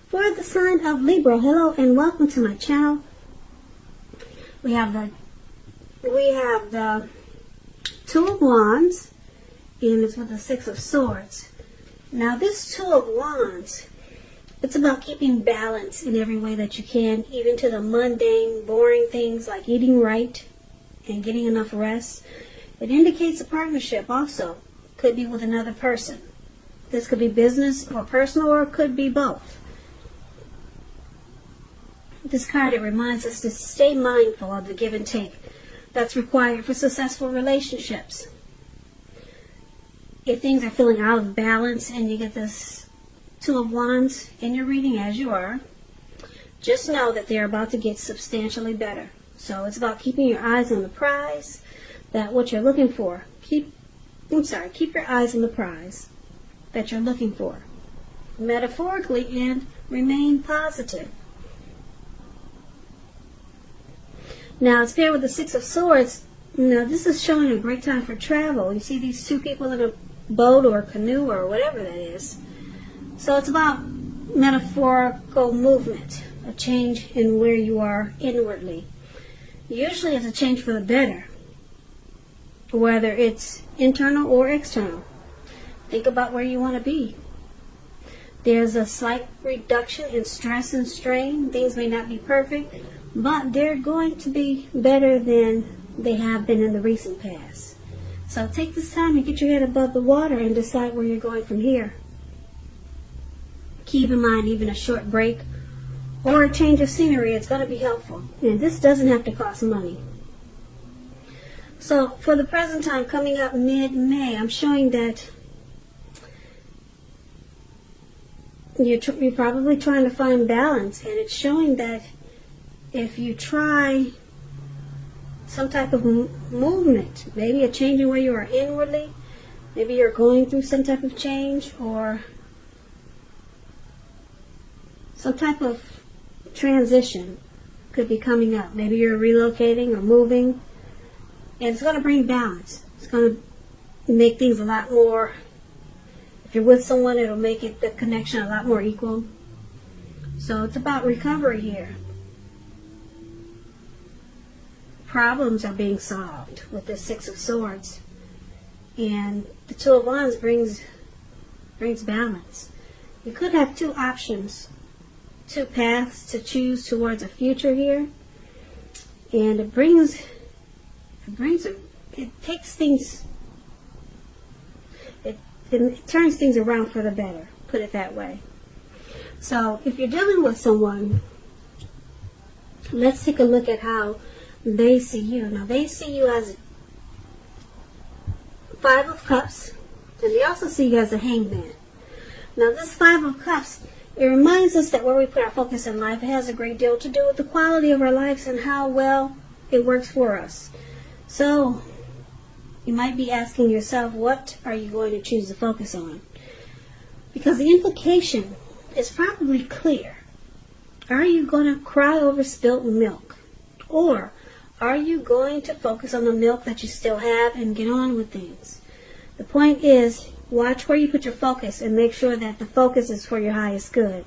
For the sign of Libra, hello and welcome to my channel. We have the Two of Wands, and it's with the Six of Swords. Now this Two of Wands, it's about keeping balance in every way that you can, even to the mundane, boring things like eating right and getting enough rest. It indicates a partnership also. Could be with another person. This could be business or personal, or it could be both. This card, it reminds us to stay mindful of the give and take that's required for successful relationships. If things are feeling out of balance and you get this Two of Wands in your reading, as you are, just know that they're about to get substantially better. So it's about keeping your eyes on the prize, that what you're looking for. Keep your eyes on the prize that you're looking for, metaphorically, and remain positive. Now, it's paired with the Six of Swords. Now, this is showing a great time for travel. You see these two people in a boat or a canoe or whatever that is. So it's about metaphorical movement, a change in where you are inwardly. Usually it's a change for the better, whether it's internal or external. Think about where you want to be. There's a slight reduction in stress and strain. Things may not be perfect, but they're going to be better than they have been in the recent past. So take this time and get your head above the water and decide where you're going from here. Keep in mind, even a short break or a change of scenery is going to be helpful. And this doesn't have to cost money. So for the present time, coming up mid-May, I'm showing that you're probably trying to find balance, and it's showing that if you try some type of movement, maybe a change in where you are inwardly, maybe you're going through some type of change or some type of transition could be coming up. Maybe you're relocating or moving, and it's going to bring balance. It's going to make things a lot more. If you're with someone, it'll make the connection a lot more equal. So it's about recovery here. Problems are being solved with the Six of Swords. And the Two of Wands brings balance. You could have two options, two paths to choose towards a future here. And it takes things, it turns things around for the better, put it that way. So if you're dealing with someone, let's take a look at how they see you. Now they see you as Five of Cups, and they also see you as a Hangman. Now this Five of Cups, it reminds us that where we put our focus in life, it has a great deal to do with the quality of our lives and how well it works for us. So you might be asking yourself, what are you going to choose to focus on? Because the implication is probably clear. Are you going to cry over spilt milk? Or are you going to focus on the milk that you still have and get on with things? The point is, watch where you put your focus and make sure that the focus is for your highest good.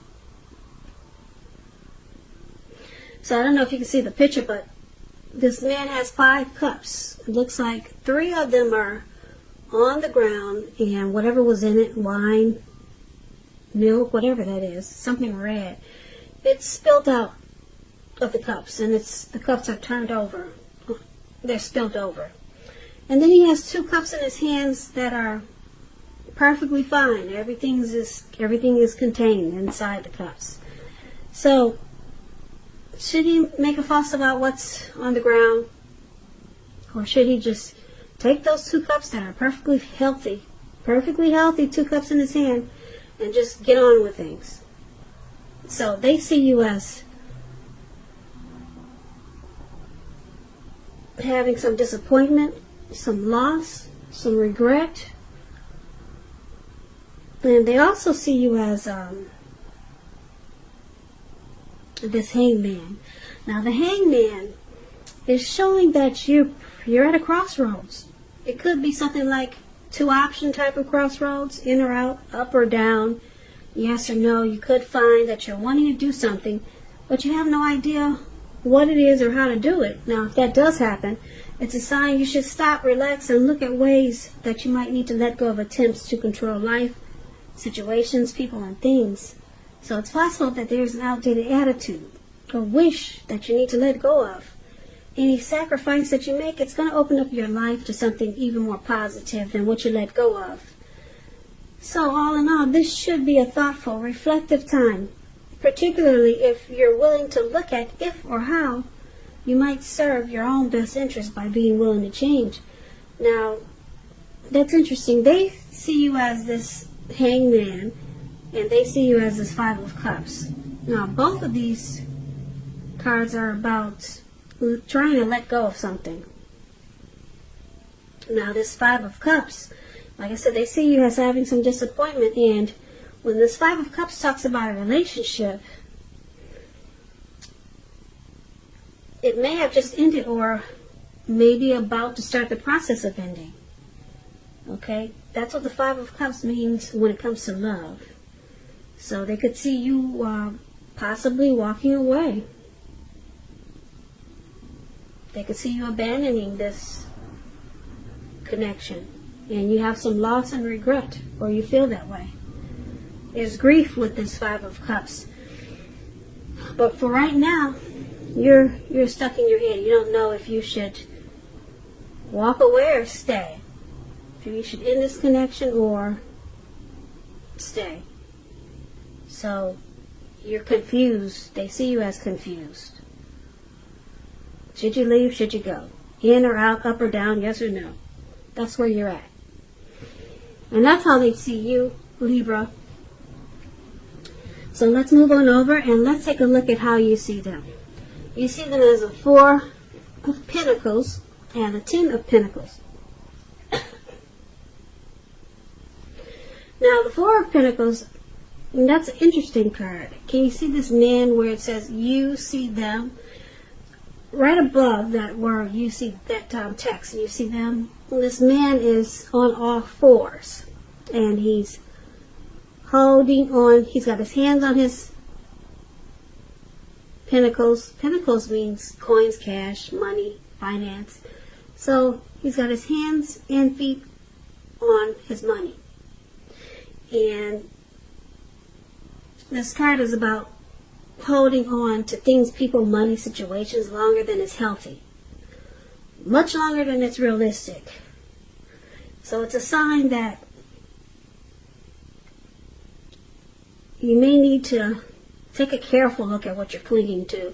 So I don't know if you can see the picture, but this man has 5 cups. It looks like 3 of them are on the ground, and whatever was in it, wine, milk, whatever that is, something red, it's spilled out of the cups, and the cups are turned over. They're spilled over. And then he has 2 cups in his hands that are perfectly fine. Everything is contained inside the cups. So should he make a fuss about what's on the ground? Or should he just take those 2 cups that are perfectly healthy, 2 cups in his hand, and just get on with things? So they see you as having some disappointment, some loss, some regret. And they also see you as this Hangman. Now the Hangman is showing that you're at a crossroads. It could be something like 2 option type of crossroads, in or out, up or down. yes or no. You could find that you're wanting to do something, but you have no idea what it is or how to do it. Now, if that does happen, it's a sign you should stop, relax, and look at ways that you might need to let go of attempts to control life, situations, people, and things. So it's possible that there's an outdated attitude or wish that you need to let go of. Any sacrifice that you make, it's going to open up your life to something even more positive than what you let go of. So all in all, this should be a thoughtful, reflective time, particularly if you're willing to look at if or how you might serve your own best interest by being willing to change. Now, that's interesting. They see you as this hangman, and they see you as this Five of Cups. Now, both of these cards are about trying to let go of something. Now, this Five of Cups, like I said, they see you as having some disappointment, and when this Five of Cups talks about a relationship, it may have just ended or maybe about to start the process of ending. Okay? That's what the Five of Cups means when it comes to love. So they could see you possibly walking away. They could see you abandoning this connection. And you have some loss and regret, or you feel that way. There's grief with this Five of Cups. But for right now, you're stuck in your head. You don't know if you should walk away or stay. If you should end this connection or stay. So you're confused. They see you as confused. Should you leave? Should you go? In or out, up or down, yes or no? That's where you're at. And that's how they see you, Libra. So let's move on over and let's take a look at how you see them. You see them as a Four of Pentacles and a Ten of Pentacles. Now, the Four of Pentacles, that's an interesting card. Can you see this man where it says you see them? Right above that word, you see that text, and you see them. This man is on all fours, and he's holding on. He's got his hands on his pentacles. Pentacles means coins, cash, money, finance. So he's got his hands and feet on his money. And this card is about holding on to things, people, money, situations longer than it's healthy. Much longer than it's realistic. So it's a sign that you may need to take a careful look at what you're clinging to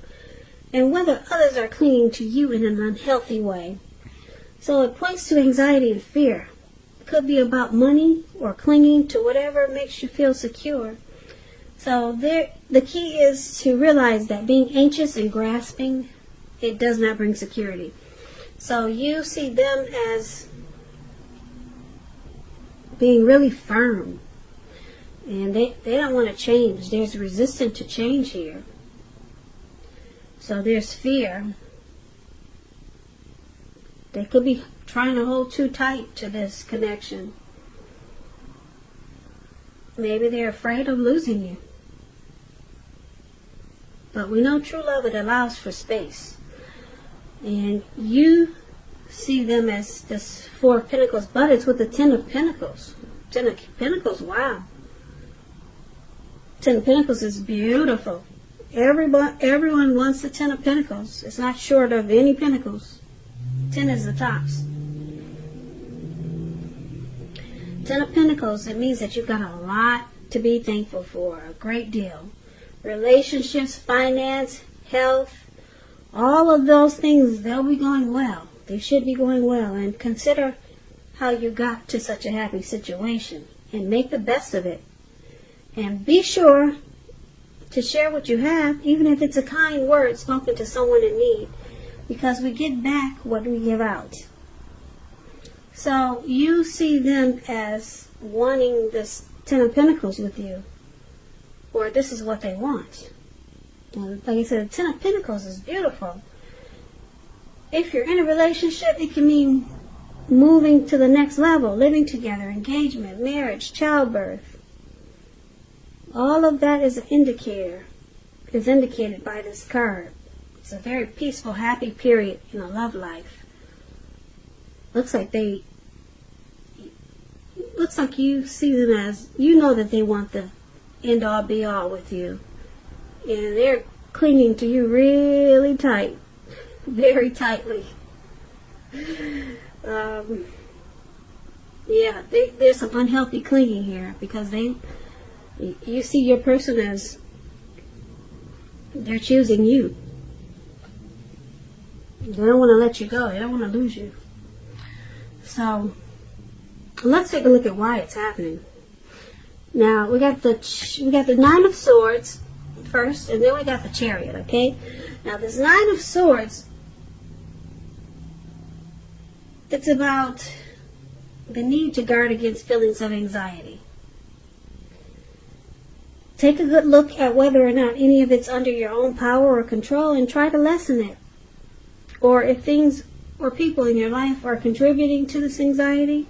and whether others are clinging to you in an unhealthy way. So it points to anxiety and fear. It could be about money or clinging to whatever makes you feel secure. So the key is to realize that being anxious and grasping, it does not bring security. So you see them as being really firm. And they don't want to change. There's resistance to change here. So there's fear. They could be trying to hold too tight to this connection. Maybe they're afraid of losing you. But we know true love, it allows for space. And you see them as this Four of Pentacles, but it's with the Ten of Pentacles. Ten of Pentacles, wow. Ten of Pentacles is beautiful. Everyone wants the Ten of Pentacles. It's not short of any pentacles. 10 is the tops. Ten of Pentacles, it means that you've got a lot to be thankful for, a great deal. Relationships, finance, health, all of those things, they'll be going well. They should be going well. And consider how you got to such a happy situation and make the best of it. And be sure to share what you have, even if it's a kind word spoken to someone in need, because we get back what we give out. So you see them as wanting this Ten of Pentacles with you, or this is what they want. And like I said, the Ten of Pentacles is beautiful. If you're in a relationship, it can mean moving to the next level, living together, engagement, marriage, childbirth. All of that is an indicator, is indicated by this card. It's a very peaceful, happy period in a love life. Looks like you see them as, you know that they want the end all be all with you. And they're clinging to you really tight, very tightly. Yeah, there's some unhealthy clinging here because you see your person as they're choosing you. They don't want to let you go. They don't want to lose you. So let's take a look at why it's happening. Now we got the Nine of Swords first, and then we got the Chariot. Okay. Now this Nine of Swords, it's about the need to guard against feelings of anxiety. Take a good look at whether or not any of it's under your own power or control and try to lessen it. Or if things or people in your life are contributing to this anxiety,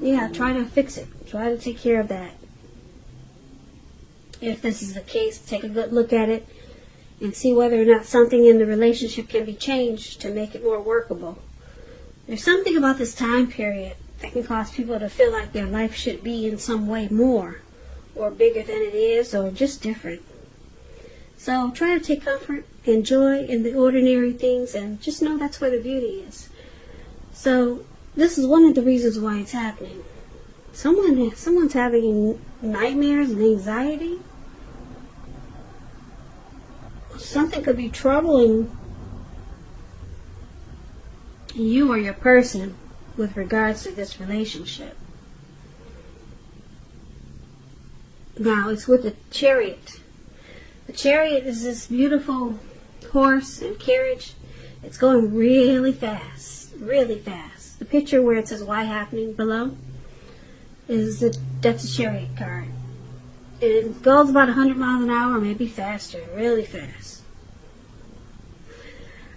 yeah, try to fix it. Try to take care of that. If this is the case, take a good look at it and see whether or not something in the relationship can be changed to make it more workable. There's something about this time period that can cause people to feel like their life should be in some way more or bigger than it is or just different. So try to take comfort and joy in the ordinary things and just know that's where the beauty is. So this is one of the reasons why it's happening. Someone's having nightmares and anxiety. Something could be troubling you or your person with regards to this relationship. Now it's with the Chariot. The Chariot is this beautiful horse and carriage. It's going really fast, really fast. The picture where it says why happening below that's a Chariot card. It goes about 100 miles an hour, maybe faster, really fast.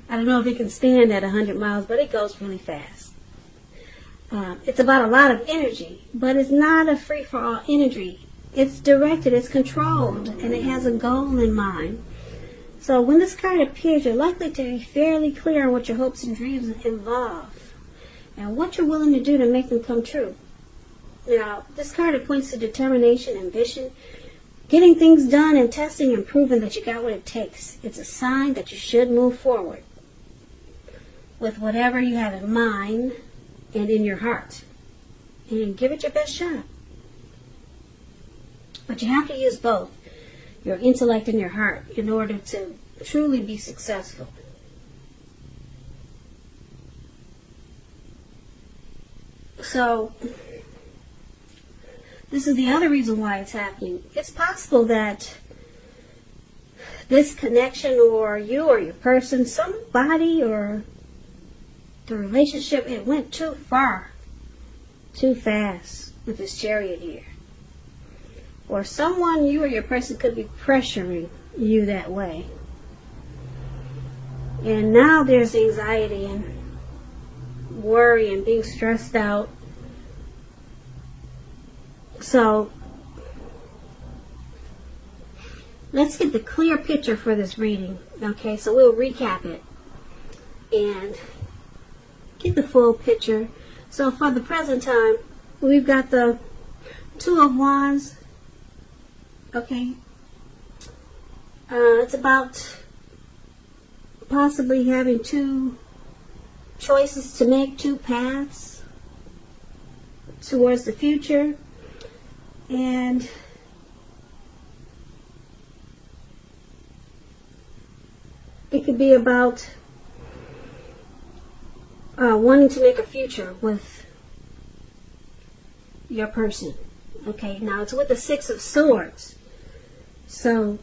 I don't know if it can stand at 100 miles, but it goes really fast. It's about a lot of energy, but it's not a free-for-all energy. It's directed, it's controlled, and it has a goal in mind. So when this card appears, you're likely to be fairly clear on what your hopes and dreams involve and what you're willing to do to make them come true. Now, this card points to determination, ambition, getting things done, and testing and proving that you got what it takes. It's a sign that you should move forward with whatever you have in mind and in your heart. And give it your best shot. But you have to use both your intellect and your heart in order to truly be successful. So this is the other reason why it's happening. It's possible that this connection, or you or your person, somebody or the relationship, it went too far, too fast with this Chariot here. Or someone, you or your person, could be pressuring you that way. And now there's anxiety and worry and being stressed out. So let's get the clear picture for this reading. Okay, so we'll recap it and get the full picture. So for the present time, we've got the Two of Wands. Okay, it's about possibly having two choices to make, two paths towards the future, and it could be about wanting to make a future with your person. Okay, now it's with the Six of Swords. So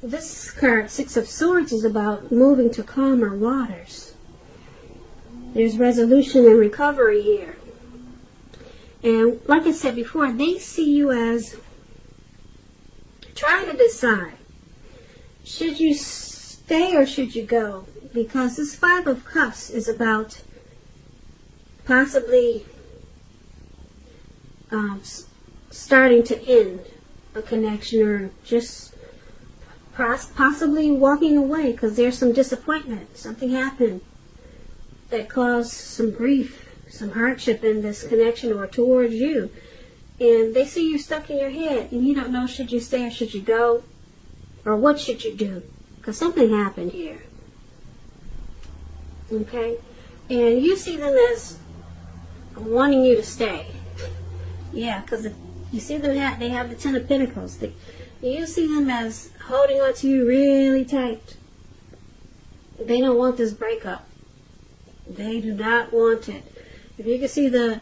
this card, Six of Swords, is about moving to calmer waters. There's resolution and recovery here. And like I said before, they see you as trying to decide, should you stay or should you go? Because this Five of Cups is about possibly starting to end a connection, or just possibly walking away because there's some disappointment. Something happened that caused some grief, some hardship in this connection or towards you. And they see you stuck in your head and you don't know, should you stay or should you go? Or what should you do? Because something happened here. Okay? And you see them as wanting you to stay. Yeah, because you see them, they have the Ten of Pentacles. You see them as holding on to you really tight. They don't want this breakup. They do not want it. If you can see the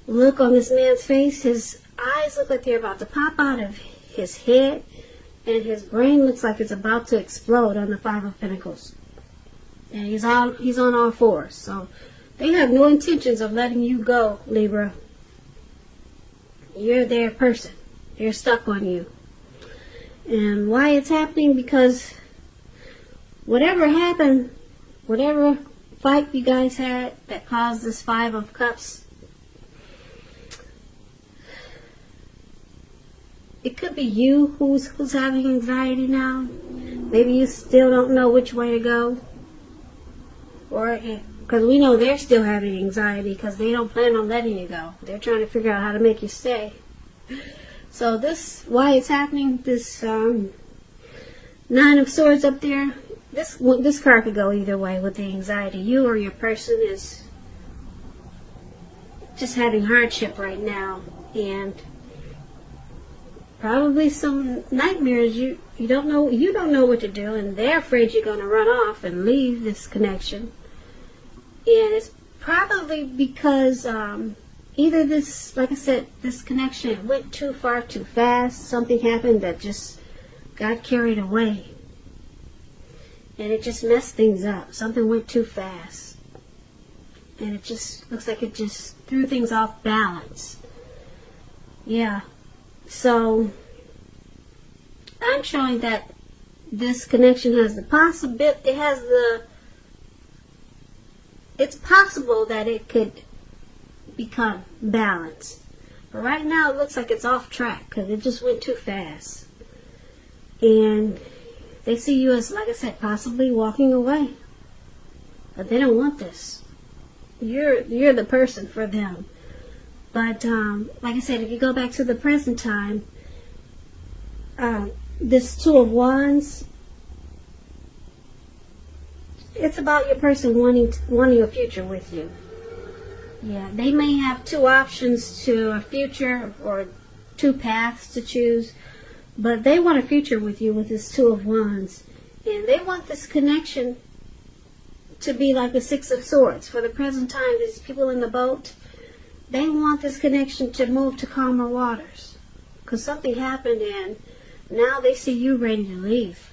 look on this man's face, his eyes look like they're about to pop out of his head, and his brain looks like it's about to explode on the Five of Pentacles. And he's on all fours. So they have no intentions of letting you go, Libra. You're their person. They're stuck on you. And why it's happening? Because whatever happened, whatever fight you guys had that caused this Five of Cups, it could be you who's having anxiety now. Maybe you still don't know which way to go. Or because we know they're still having anxiety because they don't plan on letting you go. They're trying to figure out how to make you stay. So why it's happening, this Nine of Swords up there, this card could go either way with the anxiety. You or your person is just having hardship right now, and probably some nightmares. You don't know what to do, and they're afraid you're going to run off and leave this connection. And it's probably because either this, like I said, this connection went too far too fast. Something happened that just got carried away, and it just messed things up. Something went too fast, and it just looks like it just threw things off balance. Yeah. So I'm showing that this connection has the possibility, it's possible that it could become balanced. But right now it looks like it's off track because it just went too fast. And they see you as, like I said, possibly walking away. But they don't want this. You're the person for them. But like I said, if you go back to the present time, this Two of Wands, it's about your person wanting a future with you. Yeah, they may have two options to a future or two paths to choose, but they want a future with you with this Two of Wands. And they want this connection to be like the Six of Swords. For the present time, these people in the boat, they want this connection to move to calmer waters. Because something happened and now they see you ready to leave.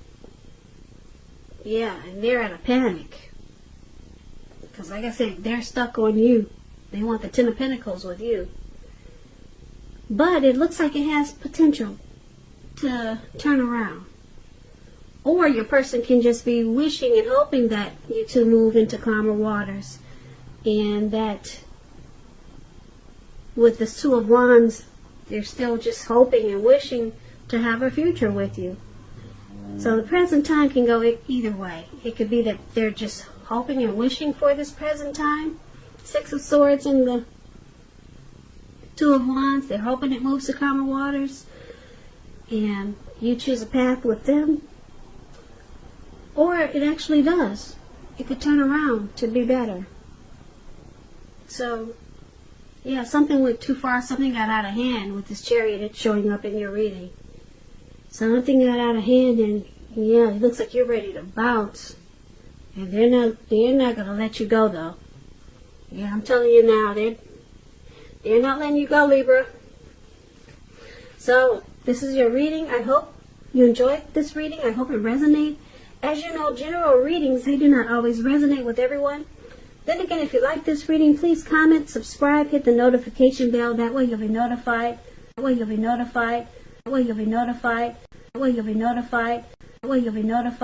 Yeah, and they're at a panic. Because like I said, they're stuck on you. They want the Ten of Pentacles with you. But it looks like it has potential to turn around. Or your person can just be wishing and hoping that you two move into calmer waters. And that with this Two of Wands, they're still just hoping and wishing to have a future with you. So the present time can go either way. It could be that they're just hoping and wishing for this present time. Six of Swords and the Two of Wands. They're hoping it moves to calmer waters. And you choose a path with them. Or it actually does. It could turn around to be better. So, yeah, something went too far. Something got out of hand with this Chariot showing up in your reading. Something got out of hand, and yeah, it looks like you're ready to bounce. And they're not going to let you go, though. Yeah, I'm telling you now, they're not letting you go, Libra. So, this is your reading. I hope you enjoyed this reading. I hope it resonates. As you know, general readings, they do not always resonate with everyone. Then again, if you like this reading, please comment, subscribe, hit the notification bell. That way you'll be notified. That way you'll be notified. That way you'll be notified. That way you'll be notified. That way you'll be notified.